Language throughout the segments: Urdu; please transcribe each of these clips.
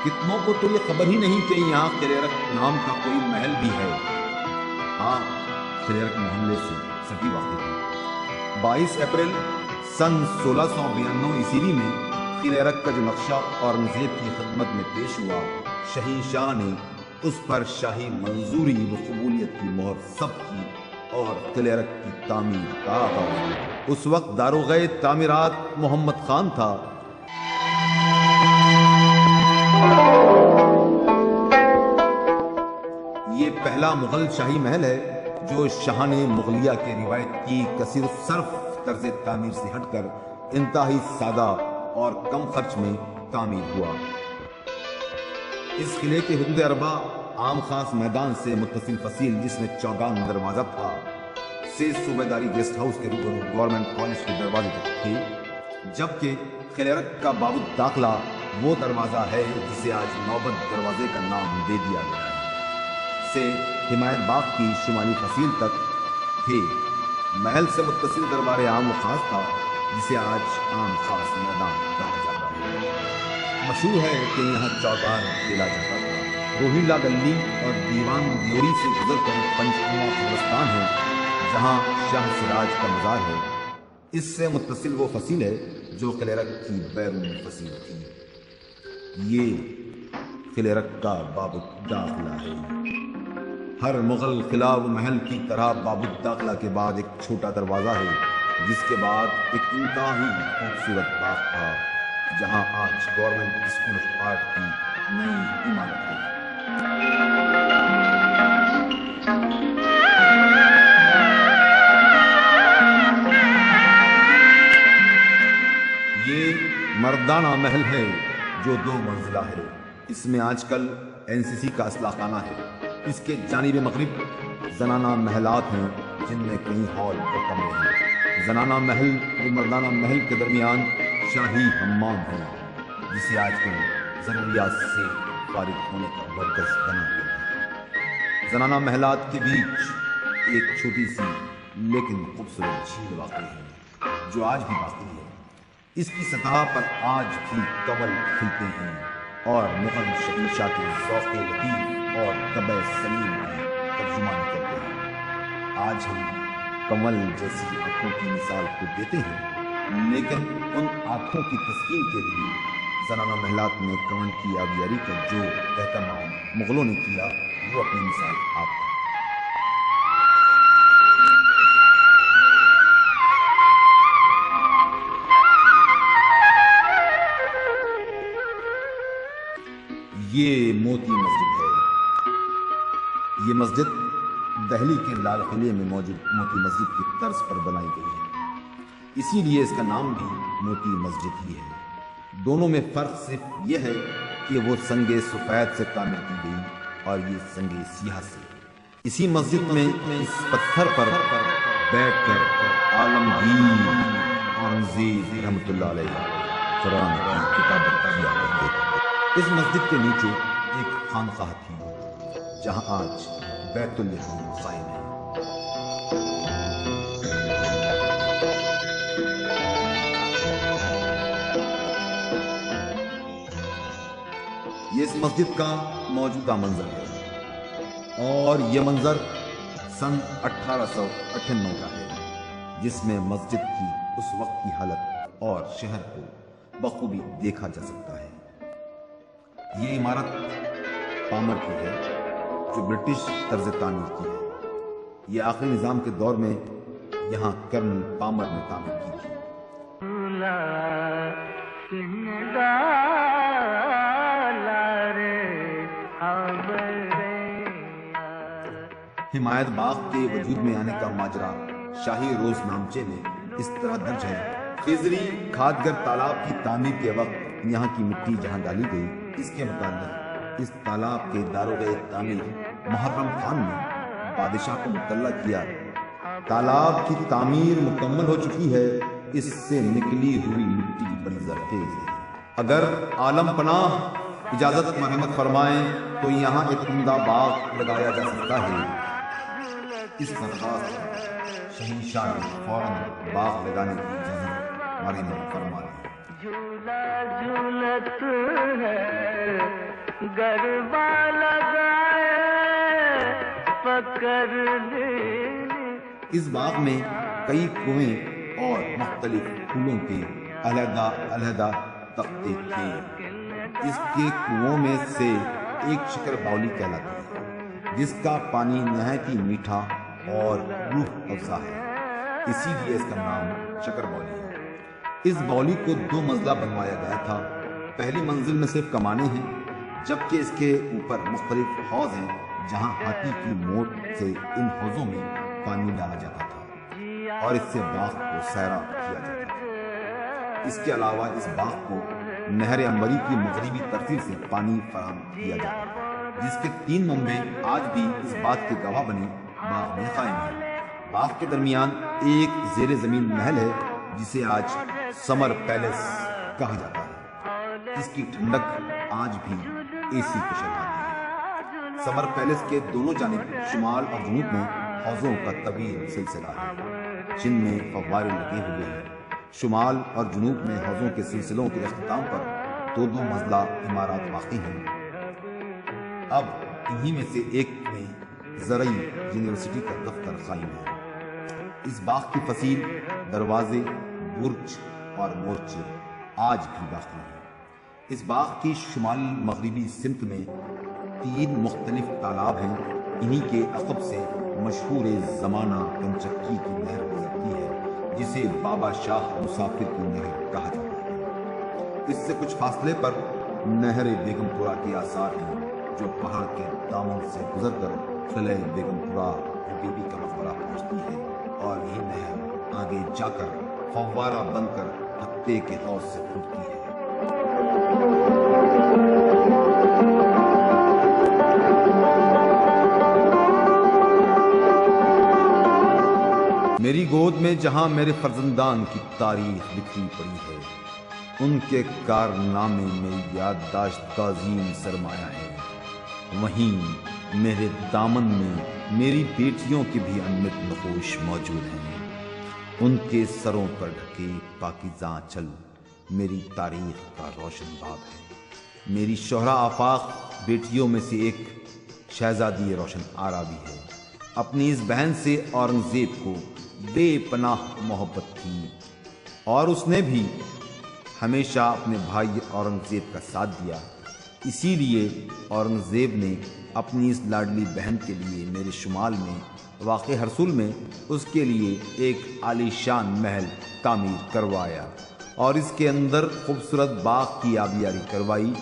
کتنوں کو تو یہ خبر ہی نہیں کہ یہاں قلعہ نام کا کوئی محل بھی ہے۔ ہاں، قلعہ محلے سے سٹی واقع ہے۔ 22 اپریل سن 1692 عیسوی میں قلعہ کا جو نقشہ اورنگزیب کی خدمت میں پیش ہوا، شہنشاہ نے اس پر شاہی منظوری و قبولیت کی مہر ثبت کی اور قلعہ کی تعمیر کا آغاز۔ اس وقت داروغہ تعمیرات محمد خان تھا۔ یہ پہلا مغل شاہی محل ہے جو شاہان مغلیہ کے روایت کی کثیر الصرف طرز تعمیر سے ہٹ کر انتہائی سادہ اور کم خرچ میں تعمیر ہوا۔ اس قلعے کے حدود اربع عام خاص میدان سے متصل فصیل، جس میں چوگان دروازہ تھا، سے صوبیداری گیسٹ ہاؤس کے روبرو گورنمنٹ کالج کے دروازے تک تھے، جبکہ قلعہ کا باب الداخلہ وہ دروازہ ہے جسے آج نوبت دروازے کا نام دے دیا گیا ہے، سے حمایت باغ کی شمالی فصیل تک تھے۔ محل سے متصل دربار عام و خاص تھا، جسے آج عام خاص میدان کہا جاتا ہے۔ مشہور ہے کہ یہاں چوگان کھیلا جاتا تھا۔ روہیلا گلی اور دیوان دیوری سے گزر کر پنچکونہ قبرستان ہے، جہاں شاہ سراج کا مزار ہے۔ اس سے متصل وہ فصیل ہے جو قلعہ کی بیرون فصیل تھی۔ یہ قلعہ کا باب الداخلہ ہے۔ ہر مغل قلعہ و محل کی طرح باب الداخلہ کے بعد ایک چھوٹا دروازہ ہے، جس کے بعد ایک انتہائی خوبصورت باغ تھا، جہاں آج گورنمنٹ اسکول آف آرٹ کی نئی عمارت ہے۔ یہ مردانہ محل ہے جو 2 منزلہ ہے۔ اس میں آج کل NCC کا اسلحہ خانہ ہے۔ اس کے جانب مغرب زنانہ محلات ہیں، جن میں کئی ہال اور کمرے ہیں۔ زنانہ محل و مردانہ محل کے درمیان شاہی حمام ہے، جسے آج کل ضروریات سے فارغ ہونے کا مرکز بنا دیا ہے۔ زنانہ محلات کے بیچ ایک چھوٹی سی لیکن خوبصورت جھیل واقع ہے، جو آج بھی باقی ہے۔ اس کی سطح پر آج بھی کنول کھلتے ہیں اور مغل شہنشاہ کے ذوق لطیف اور طبع سلیم کی ترجمانی کرتے ہیں۔ آج ہم کنول جیسی آنکھوں کی مثال کو دیتے ہیں، لیکن ان آنکھوں کی تسکین کے لیے زنانہ محلات میں کنول کی آبیاری کا جو اہتمام مغلوں نے کیا، وہ اپنی مثال آپ ہے۔ یہ موتی مسجد ہے۔ یہ مسجد دہلی کے لال قلعے میں موجود موتی مسجد کی طرز پر بنائی گئی ہے، اسی لیے اس کا نام بھی موتی مسجد ہی ہے۔ دونوں میں فرق صرف یہ ہے کہ وہ سنگ سفید سے تعمیر کی گئی اور یہ سنگ سیاہ سے۔ اسی مسجد میں اس پتھر پر بیٹھ کر عالمگیر اورنگزیب رحمۃ اللہ علیہ قرآن کی کتابت کیا کرتے تھے۔ اس مسجد کے نیچے ایک خانقاہ تھی، جہاں آج بیت الحرام قائم ہے۔ یہ اس مسجد کا موجودہ منظر ہے، اور یہ منظر سن 1898 کا ہے، جس میں مسجد کی اس وقت کی حالت اور شہر کو بخوبی دیکھا جا سکتا ہے۔ یہ عمارت پامر کی ہے، جو برٹش طرز تعمیر کی ہے۔ یہ آخری نظام کے دور میں یہاں کرنل پامر نے تعمیر کی تھی۔ حمایت باغ کے وجود میں آنے کا ماجرا شاہی روز نامچے میں اس طرح درج ہے۔ خضری کھادگر تالاب کی تعمیر کے وقت یہاں کی مٹی جہاں ڈالی گئی، اس کے متعلق اس تالاب کے داروغہ تعمیر محرم خان نے بادشاہ کو مطلع کیا۔ تالاب کی تعمیر مکمل ہو چکی ہے، اس سے نکلی ہوئی مٹی بڑی زرخیز ہے۔ اگر عالم پناہ اجازت مرحمت فرمائیں تو یہاں ایک عمدہ باغ لگایا جا سکتا ہے۔ اس درخواست شہنشاہ نے فوراً باغ لگانے کی اجازت مرحمت فرما دی۔ جھولا جھولت ہے گربا لگائے پکڑ لے۔ اس باغ میں کئی کنویں اور مختلف پھولوں کے علیحدہ علیحدہ تختے تھے۔ اس کے کنووں میں سے ایک شکر باولی کہلاتی ہے، جس کا پانی نہایت ہی میٹھا اور روح افزا ہے، اسی لیے اس کا نام شکر باولی ہے۔ اس باولی کو 2 منزلہ بنوایا گیا تھا۔ پہلی منزل میں صرف کمانے ہیں، جبکہ اس کے اوپر مختلف حوض ہیں جہاں ہاتھی کی موت سے ان حوضوں میں پانی ڈالا جاتا تھا اور اس سے باغ کو سیراب کیا جاتا تھا۔ اس کے علاوہ اس باغ کو نہر انبری کی مغربی طرف سے پانی فراہم کیا جاتا ہے، جس کے 3 منبع آج بھی اس بات کے گواہ بنے باغ میں قائم ہیں۔ باغ کے درمیان ایک زیر زمین محل ہے جسے آج سمر پیلس کہا جاتا ہے۔ اس کی ٹھنڈک آج بھی اے سی کو شرماتی ہے۔ سمر پیلس کے دونوں جانب شمال اور جنوب میں حوضوں کا طویل سلسلہ ہے جن میں فوارے لگے ہوئے ہیں۔ شمال اور جنوب میں حوضوں کے سلسلوں کے اختتام پر 2 منزلہ عمارات واقع ہیں۔ اب انہی میں سے ایک میں زرعی یونیورسٹی کا دفتر قائم ہے۔ اس باغ کی فصیل، دروازے، برج اور مورچے آج بھی باقی ہیں۔ اس باغ کی شمال مغربی سمت میں 3 مختلف تالاب ہیں۔ انہی کے عقب سے مشہور زمانہ کنچکی کی نہر گزرتی ہے جسے بابا شاہ مسافر کی نہر کہا جاتا ہے۔ اس سے کچھ فاصلے پر نہر بیگم پورہ کے آثار ہیں جو پہاڑ کے دامن سے گزر کر قلعہ بیگم پورہ بی بی کا مقبرہ پہنچتی ہے اور یہ نہر آگے جا کر فوارہ بن کر ہتے کے حوض سے پھوٹتی ہے۔ میری گود میں جہاں میرے فرزندان کی تاریخ لکھی پڑی ہے، ان کے کارنامے میں یادداشت عظیم سرمایہ ہے، وہیں میرے دامن میں میری بیٹیوں کے بھی انمت نقوش موجود ہیں۔ ان کے سروں پر ڈھکے پاکیزہ آنچل میری تاریخ کا روشن باب ہے۔ میری شہرہ آفاق بیٹیوں میں سے ایک شہزادی روشن آرا بھی ہے۔ اپنی اس بہن سے اورنگزیب کو بے پناہ محبت تھی اور اس نے بھی ہمیشہ اپنے بھائی اورنگزیب کا ساتھ دیا۔ اسی لیے اورنگزیب نے اپنی اس لاڈلی بہن کے لیے میرے شمال میں واقع ہرسول میں اس کے لیے ایک عالی شان محل تعمیر کروایا اور اس کے اندر خوبصورت باغ کی آبیاری کروائی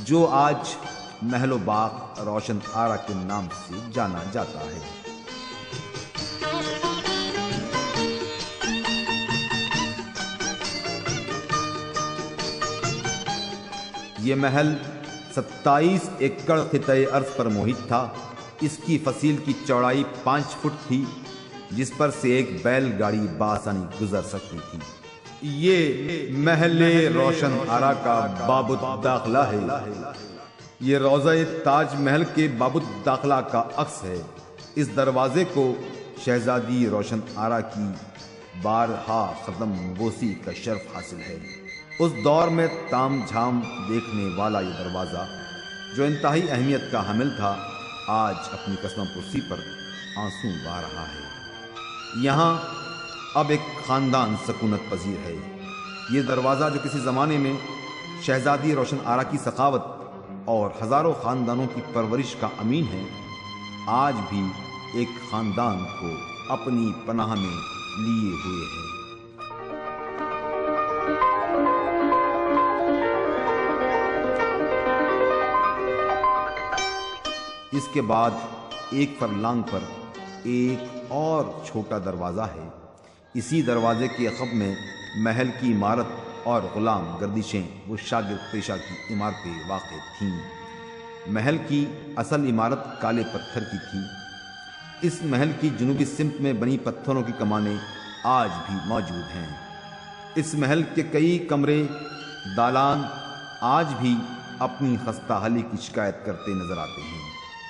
جو آج محل و باغ روشن آرا کے نام سے جانا جاتا ہے۔ یہ محل 27 ایکڑ خطۂ ارض پر محیط تھا۔ اس کی فصیل کی چوڑائی 5 فٹ تھی جس پر سے ایک بیل گاڑی بآسانی گزر سکتی تھی۔ یہ محل روشن آرا کا باب الداخلہ ہے۔ یہ روضہ تاج محل کے باب الداخلہ کا عکس ہے۔ اس دروازے کو شہزادی روشن آرا کی بارہا قدم بوسی کا شرف حاصل ہے۔ اس دور میں تام جھام دیکھنے والا یہ دروازہ جو انتہائی اہمیت کا حامل تھا آج اپنی قسم پرسی پر آنسو بہا رہا ہے۔ یہاں اب ایک خاندان سکونت پذیر ہے۔ یہ دروازہ جو کسی زمانے میں شہزادی روشن آرا کی سخاوت اور ہزاروں خاندانوں کی پرورش کا امین ہے، آج بھی ایک خاندان کو اپنی پناہ میں لیے ہوئے ہے۔ اس کے بعد ایک فرلانگ پر ایک اور چھوٹا دروازہ ہے۔ اسی دروازے کے عقب میں محل کی عمارت اور غلام گردشیں و شاگرد پیشہ کی عمارتیں واقع تھیں۔ محل کی اصل عمارت کالے پتھر کی تھی۔ اس محل کی جنوبی سمت میں بنی پتھروں کی کمانیں آج بھی موجود ہیں۔ اس محل کے کئی کمرے دالان آج بھی اپنی خستہ حالی کی شکایت کرتے نظر آتے ہیں۔